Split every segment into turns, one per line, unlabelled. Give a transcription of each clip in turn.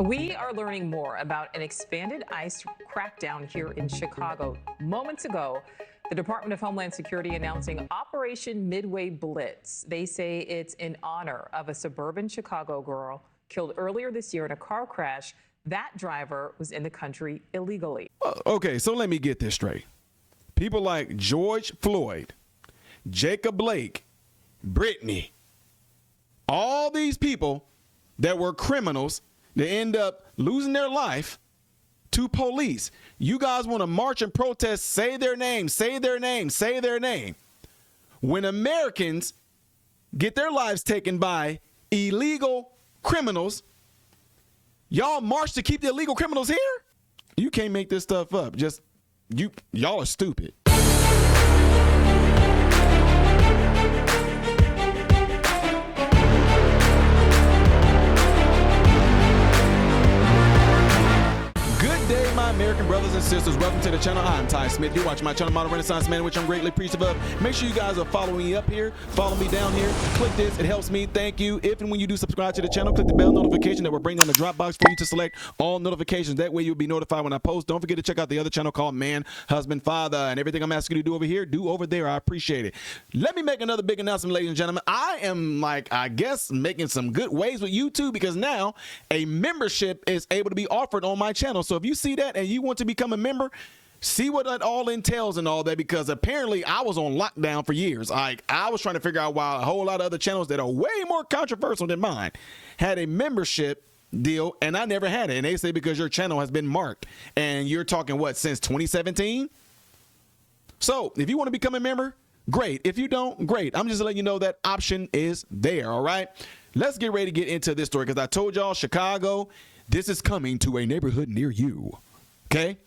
We are learning more about an expanded ICE crackdown here in Chicago. Moments ago, the Department of Homeland Security announcing Operation Midway Blitz. They say it's in honor of a suburban Chicago girl killed earlier this year in a car crash. That driver was in the country illegally.
Okay, so let me get this straight. People like George Floyd, Jacob Blake, Brittany, all these people that were criminals, they end up losing their life to police. You guys want to march and protest, say their name, say their name, say their name. When Americans get their lives taken by illegal criminals, y'all march to keep the illegal criminals here? You can't make this stuff up. Y'all are stupid. American brothers and sisters, welcome to the channel. I'm Ty Smith. You're watching my channel, Model Renaissance Man, which I'm greatly appreciative of. Make sure you guys are following me up here, follow me down here, click this, it helps me. Thank you. If and when you do subscribe to the channel, click the bell notification that will bring down the drop box for you to select all notifications. That way you'll be notified when I post. Don't forget to check out the other channel called Man, Husband, Father, and everything I'm asking you to do over here, do over there. I appreciate it. Let me make another big announcement, ladies and gentlemen. I am I guess making some good waves with YouTube because now a membership is able to be offered on my channel. So if you see that and you want to become a member, see what that all entails and all that, because apparently I was on lockdown for years. I was trying to figure out why a whole lot of other channels that are way more controversial than mine had a membership deal and I never had it. And they say because your channel has been marked, and you're talking what, since 2017? So if you want to become a member, great. If you don't, great. I'm just letting you know that option is there. All right, let's get ready to get into this story, because I told y'all Chicago, this is coming to a neighborhood near you. Okay,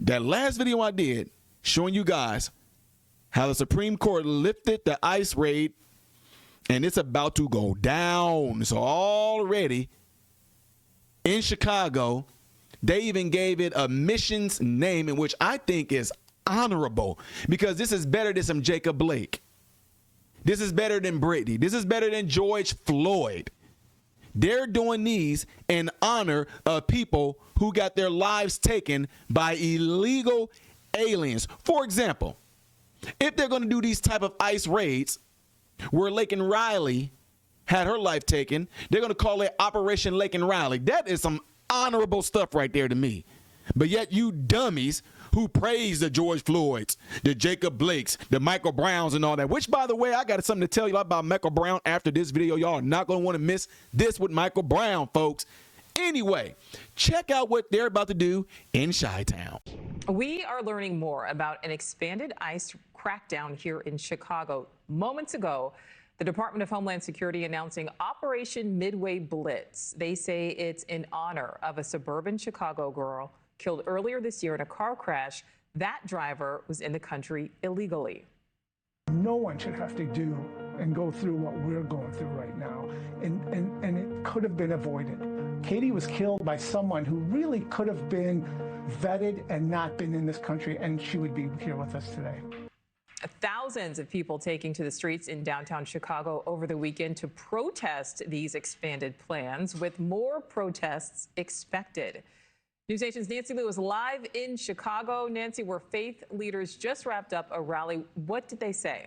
that last video I did showing you guys how the Supreme Court lifted the ICE raid, and it's about to go down. So already in Chicago, they even gave it a missions name, in which I think is honorable, because this is better than some Jacob Blake. This is better than Brittany. This is better than George Floyd. They're doing these in honor of people who got their lives taken by illegal aliens. For example, if they're going to do these type of ICE raids where Laken Riley had her life taken, they're going to call it Operation Laken Riley. That is some honorable stuff right there to me. But yet you dummies who praise the George Floyds, the Jacob Blakes, the Michael Browns and all that, which, by the way, I got something to tell you about Michael Brown after this video. Y'all are not going to want to miss this with Michael Brown, folks. Anyway, check out what they're about to do in Chi-Town.
We are learning more about an expanded ICE crackdown here in Chicago. Moments ago, the Department of Homeland Security announcing Operation Midway Blitz. They say it's in honor of a suburban Chicago girl killed earlier this year in a car crash. That driver was in the country illegally.
No one should have to do and go through what we're going through right now. And it could have been avoided. Katie was killed by someone who really could have been vetted and not been in this country, and she would be here with us today.
Thousands of people taking to the streets in downtown Chicago over the weekend to protest these expanded plans, with more protests expected. News Nation's Nancy Liu is live in Chicago. Nancy, where faith leaders just wrapped up a rally. What did they say?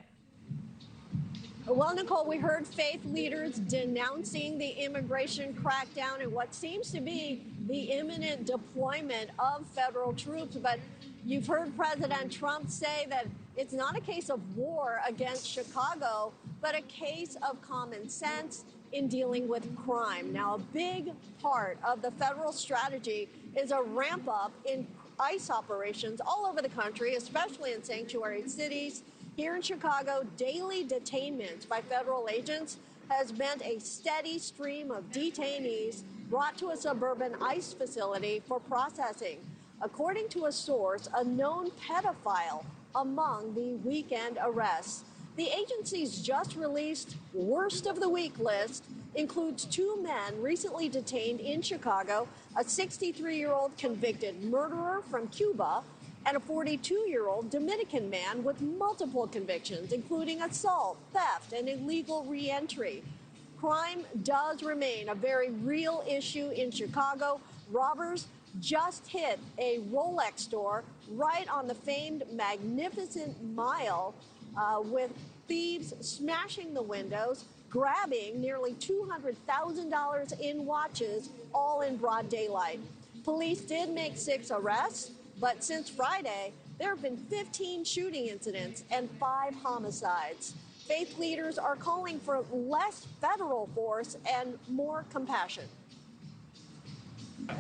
Well, Nicole, we heard faith leaders denouncing the immigration crackdown and what seems to be the imminent deployment of federal troops. But you've heard President Trump say that it's not a case of war against Chicago, but a case of common sense in dealing with crime. Now, a big part of the federal strategy is a ramp up in ICE operations all over the country, especially in sanctuary cities. Here in Chicago, daily detainment by federal agents has meant a steady stream of detainees brought to a suburban ICE facility for processing. According to a source, a known pedophile among the weekend arrests. The agency's just released worst of the week list includes 2 men recently detained in Chicago, a 63-year-old convicted murderer from Cuba and a 42-year-old Dominican man with multiple convictions, including assault, theft, and illegal reentry. crime does remain a very real issue in Chicago. Robbers just hit a Rolex store right on the famed Magnificent Mile with thieves smashing the windows, grabbing nearly $200,000 in watches, all in broad daylight. Police did make 6 arrests, but since Friday, there have been 15 shooting incidents and 5 homicides. Faith leaders are calling for less federal force and more compassion.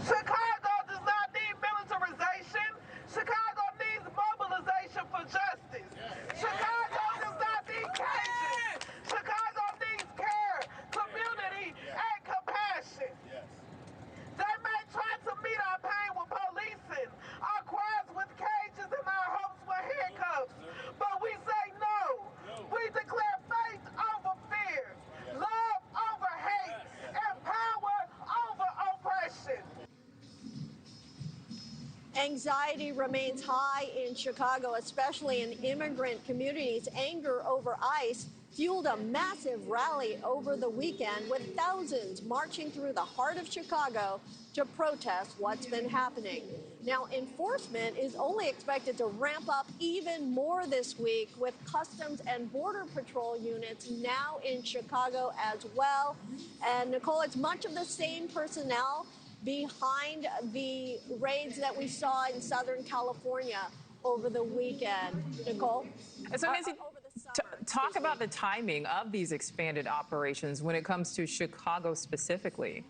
Chicago does not need militarization. Chicago needs mobilization for justice. Chicago does not need cages. Chicago needs care, community, and compassion. They may try to meet our pain with policing, our cries with cages, and our hopes with handcuffs. But we say no. We declare faith over fear, love over hate, and power over oppression.
Anxiety remains high in Chicago, especially in immigrant communities. Anger over ICE fueled a massive rally over the weekend, with thousands marching through the heart of Chicago to protest what's been happening. Now, enforcement is only expected to ramp up even more this week, with Customs and Border Patrol units now in Chicago as well. And Nicole, it's much of the same personnel behind the raids that we saw in Southern California over the weekend. Nicole?
So, Nancy, talk about the timing of these expanded operations when it comes to Chicago specifically.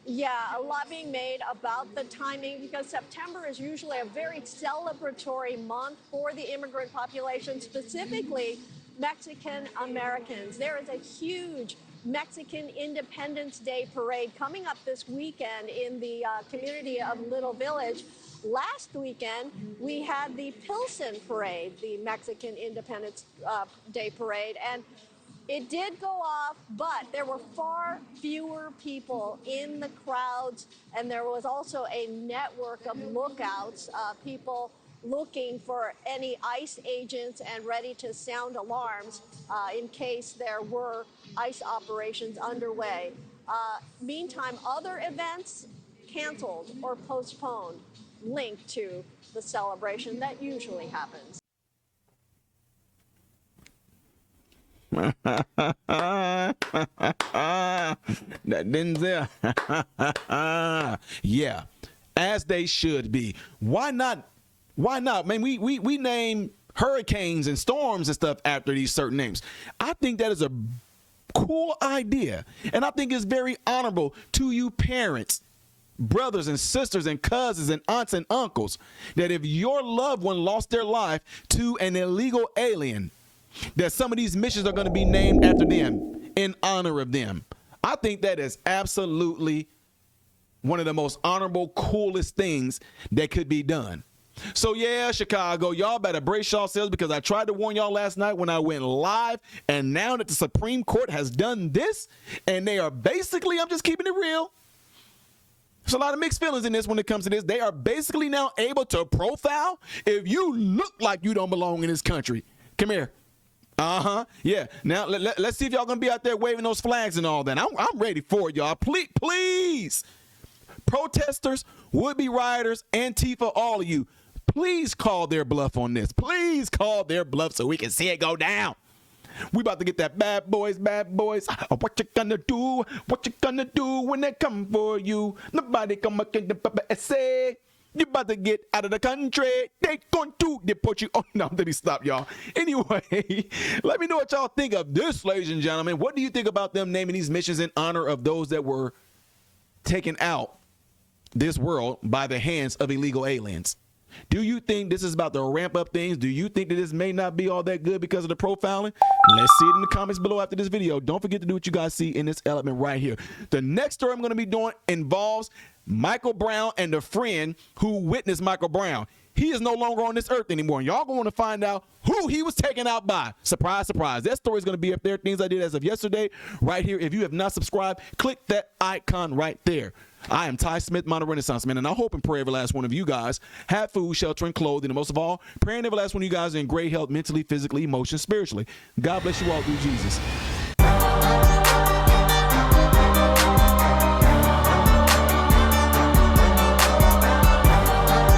Yeah, a lot being made about the timing, because September is usually a very celebratory month for the immigrant population, specifically Mexican Americans. There is a huge Mexican Independence Day parade coming up this weekend in the community of Little Village. Last weekend, we had the Pilsen Parade, the Mexican Independence Day parade, and it did go off, but there were far fewer people in the crowds, and there was also a network of lookouts, people looking for any ICE agents and ready to sound alarms in case there were ICE operations underway. Meantime, other events canceled or postponed linked to the celebration that usually happens.
That Denzel. Yeah, as they should be. Why not? Why not? Man, we name hurricanes and storms and stuff after these certain names. I think that is a cool idea, and I think it's very honorable to you parents, brothers and sisters and cousins and aunts and uncles, that if your loved one lost their life to an illegal alien, that some of these missions are going to be named after them in honor of them. I think that is absolutely one of the most honorable, coolest things that could be done. So yeah, Chicago, y'all better brace yourselves, because I tried to warn y'all last night when I went live, and now that the Supreme Court has done this, and they are basically, I'm just keeping it real, there's a lot of mixed feelings in this when it comes to this. They are basically now able to profile if you look like you don't belong in this country. Come here. Yeah. Now let's see if y'all gonna be out there waving those flags and all that. I'm ready for it, y'all. Please, protesters, would-be rioters, Antifa, all of you, please call their bluff on this. Please call their bluff so we can see it go down. We about to get that bad boys. What you gonna do? What you gonna do when they come for you? Nobody come up in the say. You about to get out of the country. They going to deport you. Oh, no, let me stop, y'all. Anyway, let me know what y'all think of this, ladies and gentlemen. What do you think about them naming these missions in honor of those that were taken out this world by the hands of illegal aliens? Do you think this is about to ramp up things? Do you think that this may not be all that good because of the profiling? Let's see it in the comments below after this video. Don't forget to do what you guys see in this element right here. The next story I'm going to be doing involves Michael Brown and the friend who witnessed Michael Brown. He is no longer on this earth anymore. And y'all going to want to find out who he was taken out by. Surprise, surprise. That story is going to be up there. Things I did as of yesterday right here. If you have not subscribed, click that icon right there. I am Ty Smith, Modern Renaissance Man, and I hope and pray every last one of you guys have food, shelter, and clothing, and most of all, praying every last one of you guys are in great health mentally, physically, emotionally, spiritually. God bless you all through Jesus.